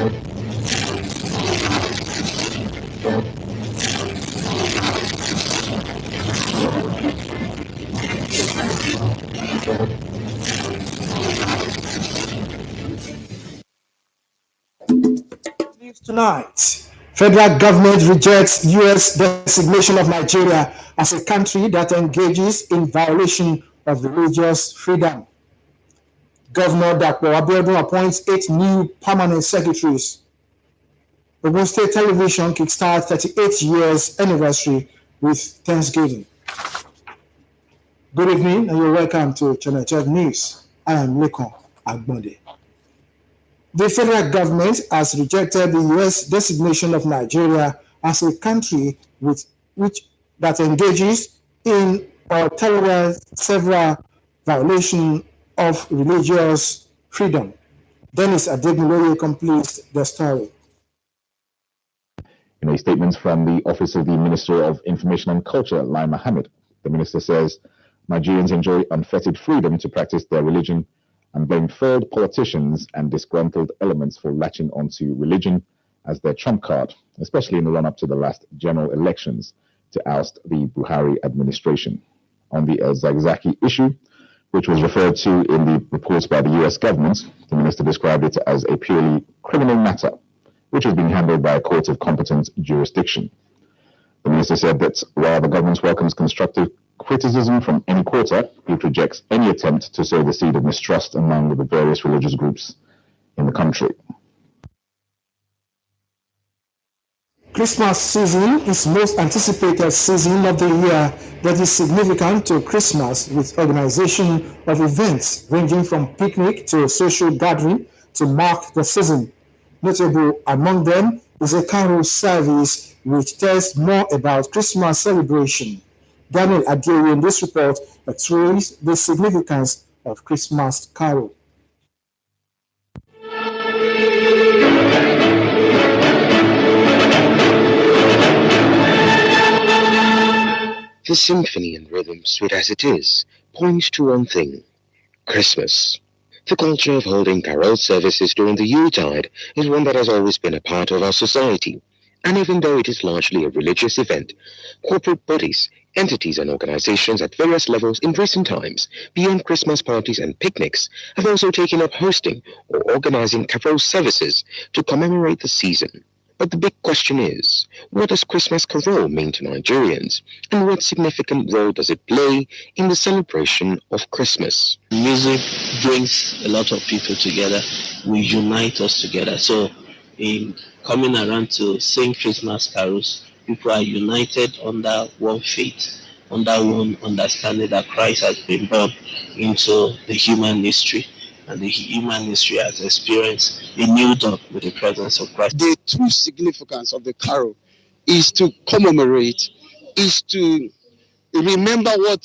News tonight. Federal government rejects U.S. designation of Nigeria as a country that engages in violation of religious freedom. Governor Nta Abeokuta appoints 8 new permanent secretaries. Ogun State Television kickstarts 38 years anniversary with Thanksgiving. Good evening and you're welcome to Channel 12 News. I am Lekon Agbonde. The federal government has rejected the U.S. designation of Nigeria as a country that engages in or tolerates several violations of religious freedom. Dennis Adegunloye completes the story. In a statement from the Office of the Minister of Information and Culture, Lai Mohammed, the minister says Nigerians enjoy unfettered freedom to practice their religion and blamed failed politicians and disgruntled elements for latching onto religion as their trump card, especially in the run-up to the last general elections to oust the Buhari administration. On the Zagzaki issue, which was referred to in the reports by the US government, the minister described it as a purely criminal matter, which was being handled by a court of competent jurisdiction. The minister said that while the government welcomes constructive criticism from any quarter, it rejects any attempt to sow the seed of mistrust among the various religious groups in the country. Christmas season is most anticipated season of the year that is significant to Christmas, with organization of events ranging from picnic to social gathering to mark the season. Notable among them is a carol service which tells more about Christmas celebration. Daniel Adeokuta in this report x-rays the significance of Christmas carol. The symphony and rhythm, sweet as it is, points to one thing: Christmas. The culture of holding carol services during the Yuletide is one that has always been a part of our society. And even though it is largely a religious event, corporate bodies, entities and organizations at various levels in recent times, beyond Christmas parties and picnics, have also taken up hosting or organizing carol services to commemorate the season. But the big question is, what does Christmas carol mean to Nigerians, and what significant role does it play in the celebration of Christmas? Music brings a lot of people together, will unite us together. So in coming around to sing Christmas carols, people are united under one faith, under one understanding that Christ has been born into the human history, and the human history has experienced a new dawn with the presence of Christ. The true significance of the carol is to commemorate, is to remember what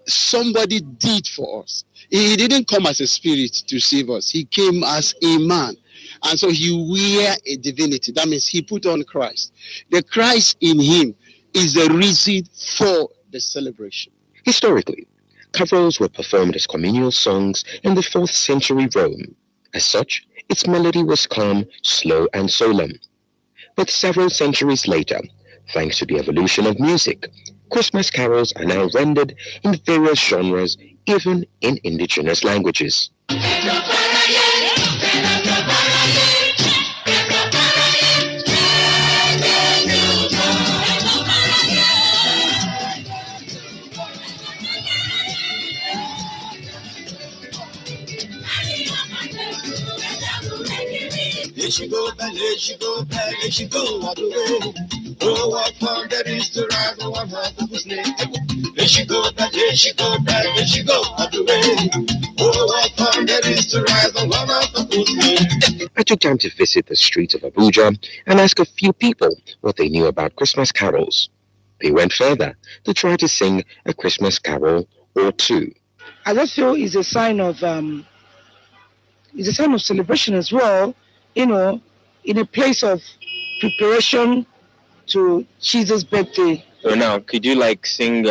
somebody did for us. He didn't come as a spirit to save us. He came as a man. And so he wear a divinity. That means he put on Christ. The Christ in him is the reason for the celebration. Historically, carols were performed as communal songs in the 4th century Rome. As such, its melody was calm, slow, and solemn. But several centuries later, thanks to the evolution of music, Christmas carols are now rendered in various genres, even in indigenous languages. There she go, there she go, there she go, all the way. Oh, what fun there is to ride on one horse of his name. There she go, there she go, there she go, all the way. Oh, what fun there is to ride on one horse of his name. I took time to visit the streets of Abuja and ask a few people what they knew about Christmas carols. They went further to try to sing a Christmas carol or two. I just feel it's a sign of celebration as well, you know, in a place of preparation to Jesus' birthday. So now, could you sing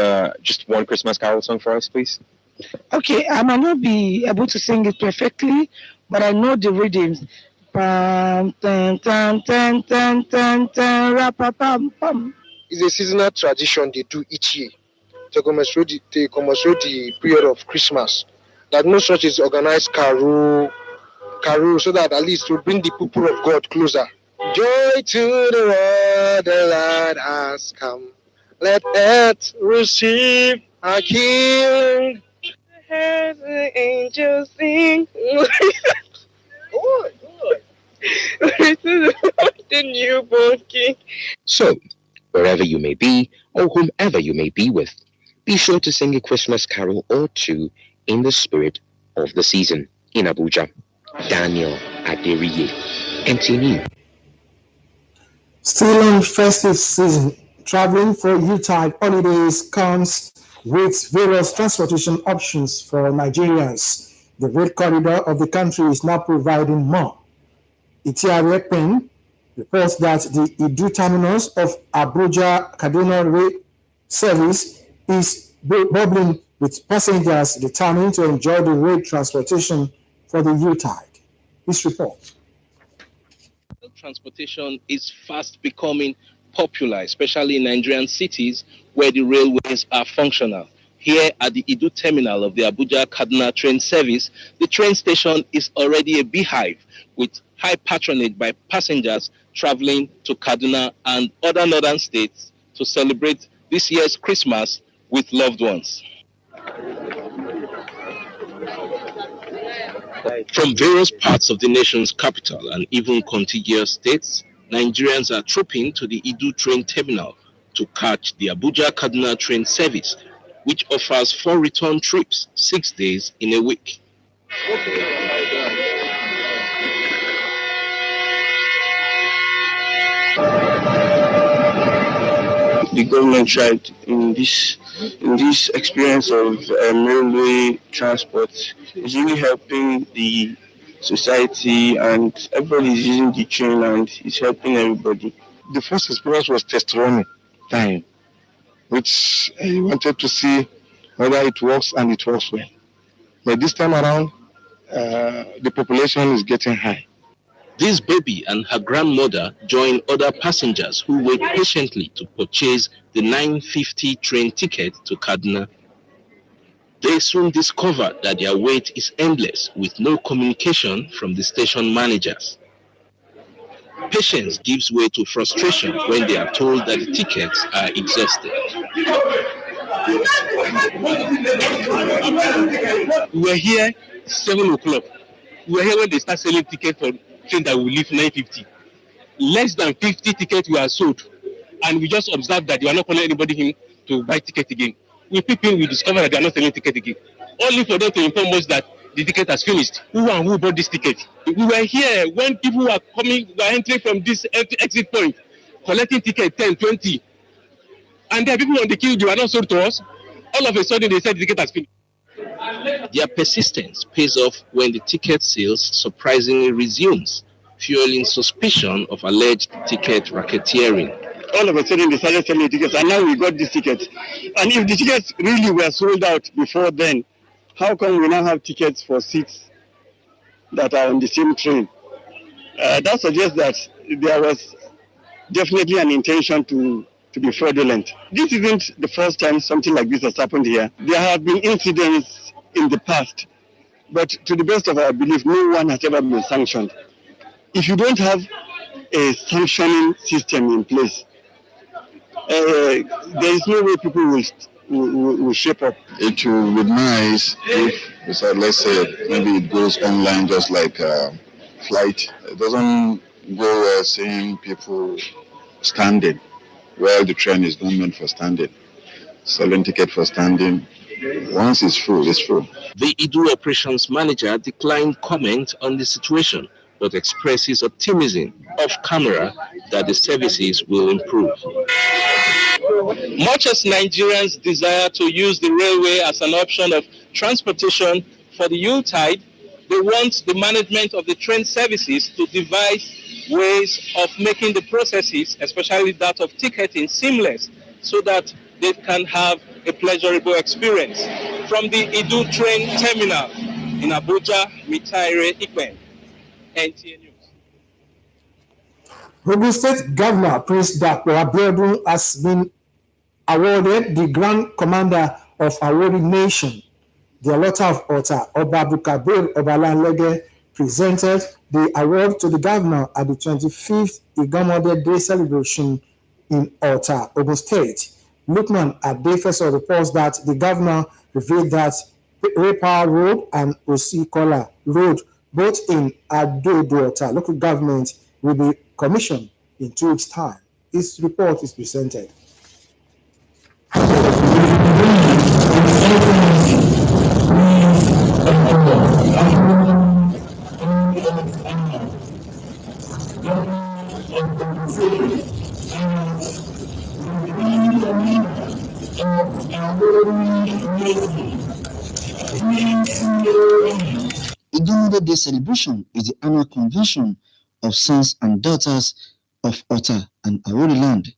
just one Christmas carol song for us, please? Okay, I might not be able to sing it perfectly, but I know the rhythms. Pam, tan, tan, tan, tan, tan, tan, rapapam. It's a seasonal tradition they do each year to commemorate the period of Christmas. That no such is organized carol, so that at least to bring the people of God closer. Joy to the world, the Lord has come. Let earth receive our King. Let the angels sing. The newborn King. So, wherever you may be, or whomever you may be with, be sure to sing a Christmas carol or two in the spirit of the season. In Abuja, Daniel Aderiye, NT News. Still on festive season, traveling for Yuletide holidays comes with various transportation options for Nigerians. The road corridor of the country is now providing more. Nta Abeokuta reports that the Idu terminus of Abuja Kaduna Rail service is bubbling with passengers determined to enjoy the rail transportation for the Yuletide. This report. Transportation is fast becoming popular, especially in Nigerian cities where the railways are functional. Here at the Idu terminal of the Abuja Kaduna train service, the train station is already a beehive with high patronage by passengers traveling to Kaduna and other northern states to celebrate this year's Christmas with loved ones. From various parts of the nation's capital and even contiguous states, Nigerians are trooping to the Idu train terminal to catch the Abuja Kaduna train service, which offers 4 return trips 6 days in a week. The government tried in this experience of railway transport is really helping the society, and everybody is using the train and it's helping everybody. The first experience was test running time, which I wanted to see whether it works, and it works well. But this time around, the population is getting high. This baby and her grandmother join other passengers who wait patiently to purchase the 950 train ticket to Kaduna. They soon discover that their wait is endless with no communication from the station managers. Patience gives way to frustration when they are told that the tickets are exhausted. We were here 7 o'clock. We were here when they start selling tickets for train that will leave 950. Less than 50 tickets were sold, and we just observed that they were not calling anybody in to buy ticket again. We people, we discovered that they are not selling ticket again. Only for them to inform us that the ticket has finished. Who and who bought this ticket? We were here when people were entering from this exit point, collecting ticket 10, 20. And there are people on the queue, they were not sold to us. All of a sudden, they said the ticket has finished. Their persistence pays off when the ticket sales surprisingly resumes, fueling suspicion of alleged ticket racketeering. All of a sudden they started selling tickets, and now we got these tickets. And if the tickets really were sold out before then, how come we now have tickets for seats that are on the same train? That suggests that there was definitely an intention to be fraudulent. This isn't the first time something like this has happened here. There have been incidents in the past, but to the best of our belief, no one has ever been sanctioned. If you don't have a sanctioning system in place, there is no way people will shape up. It will be nice if, let's say, maybe it goes online just like flight. It doesn't go well seeing people standing while the train is not meant for standing. Selling ticket for standing. Once it's full, it's full. The Idu operations manager declined comment on the situation, but expresses optimism off camera that the services will improve. Much as Nigerians desire to use the railway as an option of transportation for the Yuletide, they want the management of the train services to devise ways of making the processes, especially that of ticketing, seamless, so that they can have a pleasurable experience. From the Idu train terminal in Abuja, Mitaire Ikwen, NTA News. Ogun State Governor Prince Nta Abeokuta has been awarded the Grand Commander of Awori Nation. The Alota of Ota, Oba Abdulkabir Obalanlege, presented the award to the governor at the 25th Igomode Day celebration in Ota, Ogun State. Lukman Adefeso reports that the governor revealed that Repa Road and Osikola Road, both in Ado-Ota local government, will be commissioned in 2 weeks' time. His report is presented. Igomode Day celebration is the annual convention of sons and daughters of Ota and Awori land.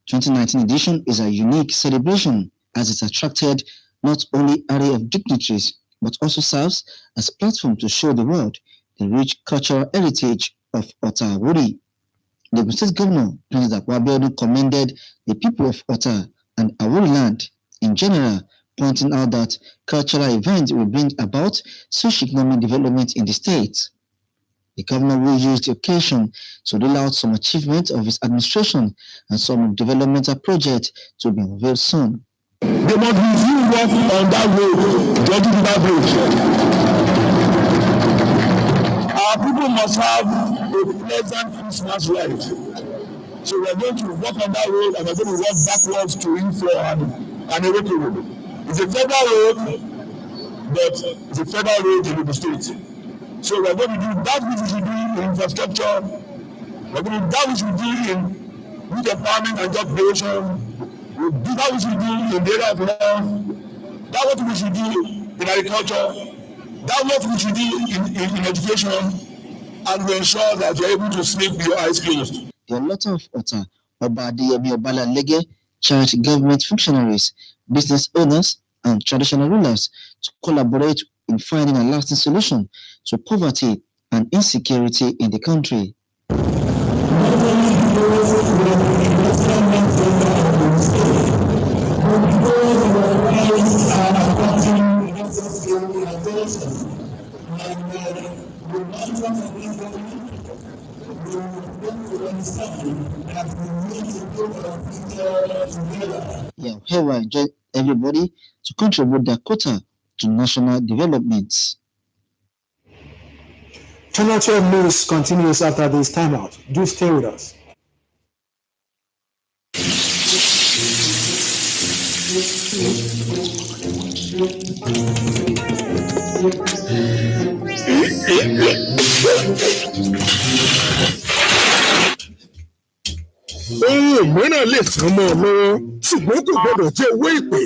2019 edition is a unique celebration as it attracted not only array of dignitaries but also serves as a platform to show the world the rich cultural heritage of Ota Awori. The State Governor, Prince Nta Abeokuta, commended the people of Ota and Awori land in general, pointing out that cultural events will bring about socio-economic development in the state. The governor will use the occasion to roll out some achievements of his administration and some developmental projects to be unveiled soon. They must resume work on that road, Georgia River Bridge. Our people must have a pleasant Christmas ride. So we're going to walk on that road and we're going to walk backwards to Info and Abeokuta Road. It's a federal road, but it's a federal road in the state. So we're going to do that which we should do in infrastructure. We're going to do that which we do in youth empowerment and job creation. We'll do that which we do in the area of health. That what we should do in agriculture. That what we should do in education. And we ensure that you're able to sleep with your eyes closed. There are a lot of Ota, Oba Obalanlege, charged government functionaries, business owners, and traditional rulers to collaborate in finding a lasting solution to poverty and insecurity in the country. Yeah, here I enjoy everybody to contribute their quota to national developments. Channel 12 News continues after this timeout. Do stay with us. Ohun mìíràn lè tán mọ́ ọ lọ́wọ́ ṣùgbọ́n kò gbọdọ̀ jẹ́ owó ìpè.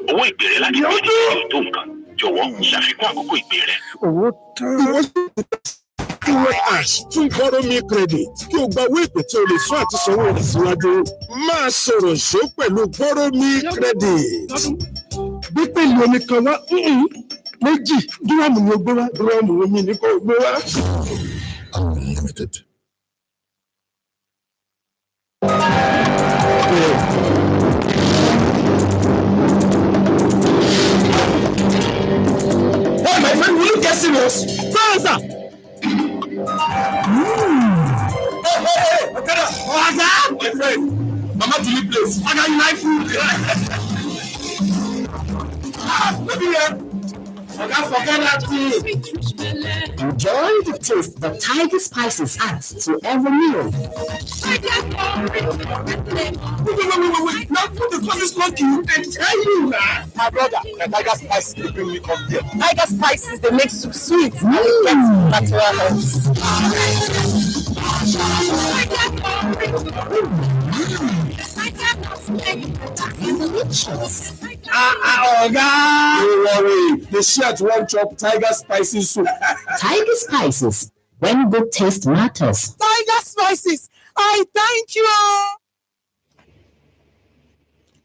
Owó ìpè rẹ láti pè ní ìlú tó nǹkan. Jọ̀wọ́ ṣàfikún àkókò ìpè rẹ. Owó tán. Ìwọ ash fún borrow me credit kí o gba owó ìpè tí o lè sún àti sanwó rẹ̀ síwájú. Máa sọ̀rọ̀ ṣó pẹ̀lú borrow me credit. Bí pẹ̀lú omi kan wá méjì dúrọ́ọ̀mù ni o gbé wá dúrọ́ọ̀mù omi ni kò gbé wá. Unlimited. Hey, my friend, will you get serious? No answer. Hey, Okada. Oga? My friend, Mama Julie place. Oga, you like food? Let me hear. Oga, forget that thing. Enjoy the taste that Tiger Spices adds to every meal. Wait. Now put the closest monkey and tell you that. My brother, the Tiger Spices they bring me come here. Tiger Spices they make soup sweet and it gets natural health. Oga! Don't worry, the shirt won't chop Tiger Spices soup. Tiger Spices, when good taste matters. Tiger Spices, I thank you.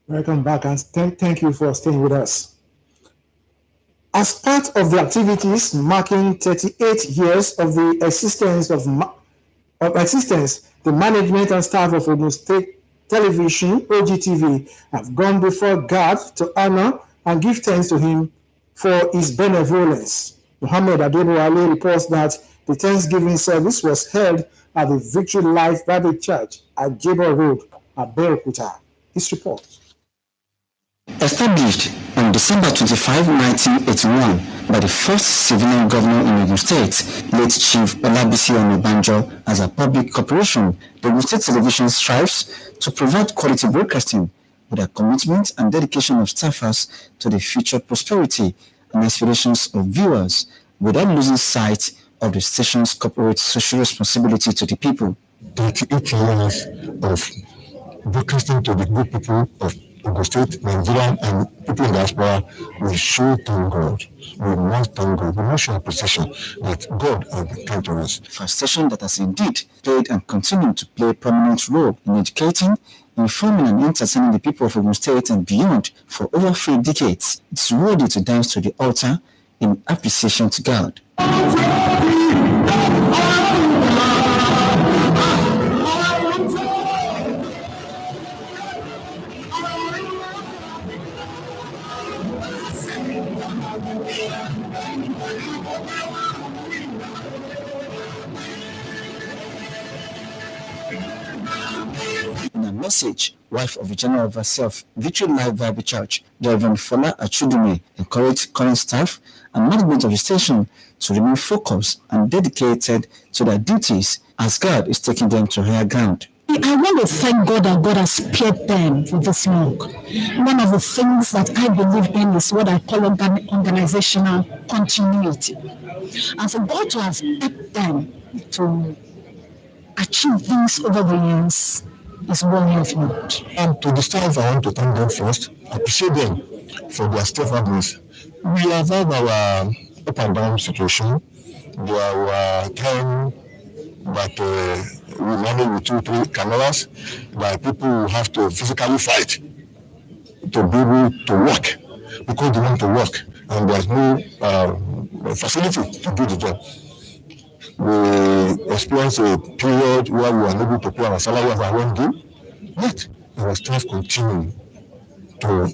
Welcome back and thank you for staying with us. As part of the activities marking 38 years of the existence of of existence, the management and staff of Ogun State Television, OGTV, have gone before God to honor and give thanks to him for his benevolence. Muhammad Adebowale reports that the Thanksgiving service was held at the Victory Life Bible Church at Jebo Road, Abeokuta. This report. Established on December 25, 1981 by the first civilian governor in Ogun State, late Chief Olabisi Onabanjo, as a public corporation, the Ogun State Television strives to provide quality broadcasting with a commitment and dedication of staffers to the future prosperity and aspirations of viewers without losing sight of the station's corporate social responsibility to the people. 38 years of broadcasting to the good people of Ogun State, Nigeria, and people in the diaspora, we show thank God. We must thank God. We must show appreciation that God has been kind to us. For a station that has indeed played and continued to play a prominent role in educating, informing, and entertaining the people of Ogun State and beyond for over 3 decades, it's worthy to dance to the altar in appreciation to God. In a message, wife of the General Overseer of Victory Life Bible Church, Reverend Fola Achudume, encouraged current staff and management of the station to remain focused and dedicated to their duties as God is taking them to higher ground. I want to thank God that God has spared them for this long. One of the things that I believe in is what I call organizational continuity. And for God to have helped them to achieve things over the years is worthy of note. And to the staff, I want to thank them first, appreciate them for their steadfastness. We have had our up and down situation. There were times that we managed with 2-3 cameras, that people have to physically fight to be able to work because they want to work and there's no facility to do the job. We experienced a period where we were unable to pay our salary as our own due, yet our staff continue to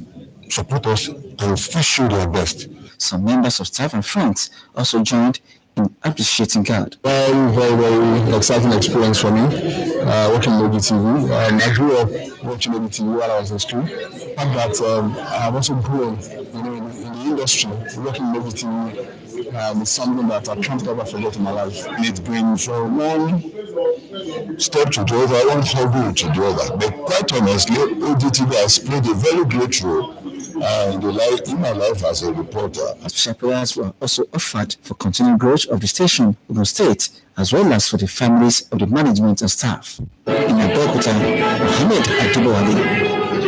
support us and still show their best. Some members of staff and friends also joined in appreciating God. Very exciting experience for me, working in OGTV. I grew up watching OGTV while I was in school. And that I have also grown in the industry, working in OGTV. It's something that I can't ever forget in my life. It's been from one step to the other, one hurdle to the other. But quite honestly, OGTV has played a very great role in my life as a reporter. Special prayers were also offered for continued growth of the station, Ogun State, as well as for the families of the management and staff. In Abeokuta, Muhammad Adebowale,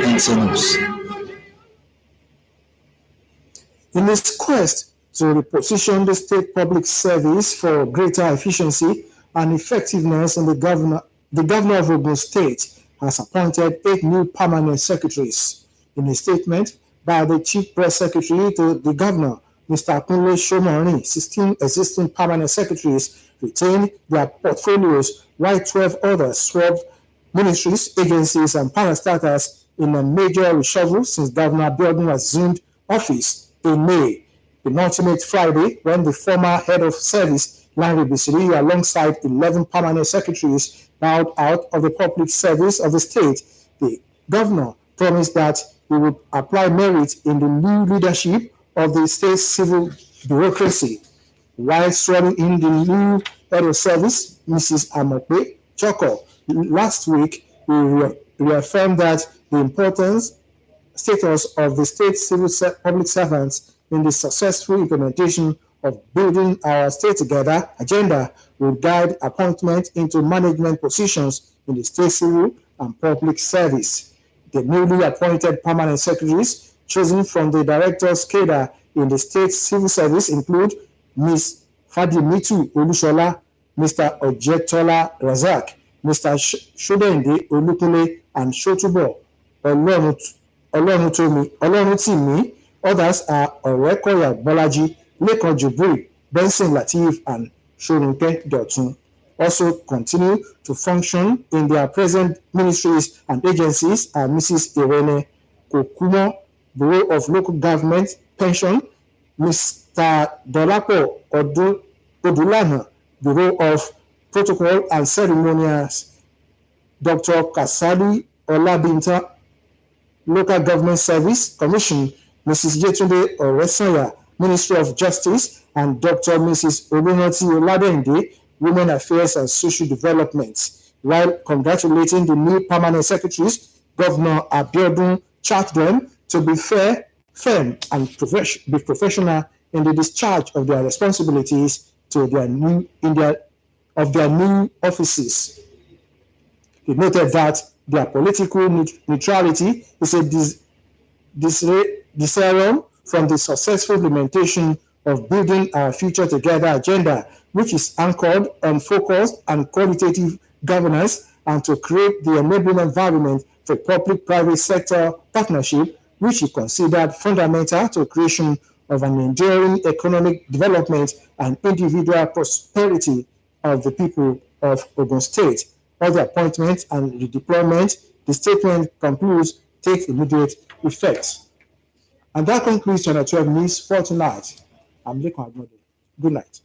Nta News. In his quest to reposition the state public service for greater efficiency and effectiveness, and the governor of Ogun State has appointed 8 new permanent secretaries. In a statement by the Chief Press Secretary to the Governor, Mr. Akunle Shomoni, 16 existing permanent secretaries retained their portfolios, while 12 others swapped ministries, agencies, and parastatals in a major reshuffle since Governor Abiodun assumed office in May. Penultimate Friday, when the former head of service, Lanre Bisiri, alongside 11 permanent secretaries, bowed out of the public service of the state, the governor promised that he would apply merit in the new leadership of the state civil bureaucracy. While swearing in the new head of service, Mrs. Amope Choko, last week, he reaffirmed that the importance status of the state civil public servants in the successful implementation of building our state together agenda will guide appointment into management positions in the state civil and public service. The newly appointed permanent secretaries chosen from the director's cadre in the state civil service include Ms. Fadimitu Olushola, Mr. Ojetola Razak, Mr. Shodende Olukunle, and Shotubo Olorutimi. Others are Orekoya Bolaji, Lekon Jubri, Benson Latif, and Shorunke Dotun. also continue to function in their present ministries and agencies are Mrs. Irene Kokumo, Bureau of Local Government Pension, Mr. Dolapo Odulana, Bureau of Protocol and Ceremonials, Dr. Kasali Olabinta, Local Government Service Commission, Mrs. Yetunde Oresanya, Ministry of Justice, and Dr. Mrs. Olunoti Oladende, Women Affairs and Social Development. While congratulating the new permanent secretaries, Governor Abiodun charged them to be fair, firm, and be professional in the discharge of their responsibilities to their new offices. He noted that their political neutrality is a discernment from the successful implementation of Building Our Future Together agenda, which is anchored on focused and qualitative governance and to create the enabling environment for public-private sector partnership, which he considered fundamental to creation of an enduring economic development and individual prosperity of the people of Ogun State. All the appointments and redeployment, the statement concludes, take immediate effect. And that concludes Channel 12 News for tonight. I'm Lekon Agbode. Good night.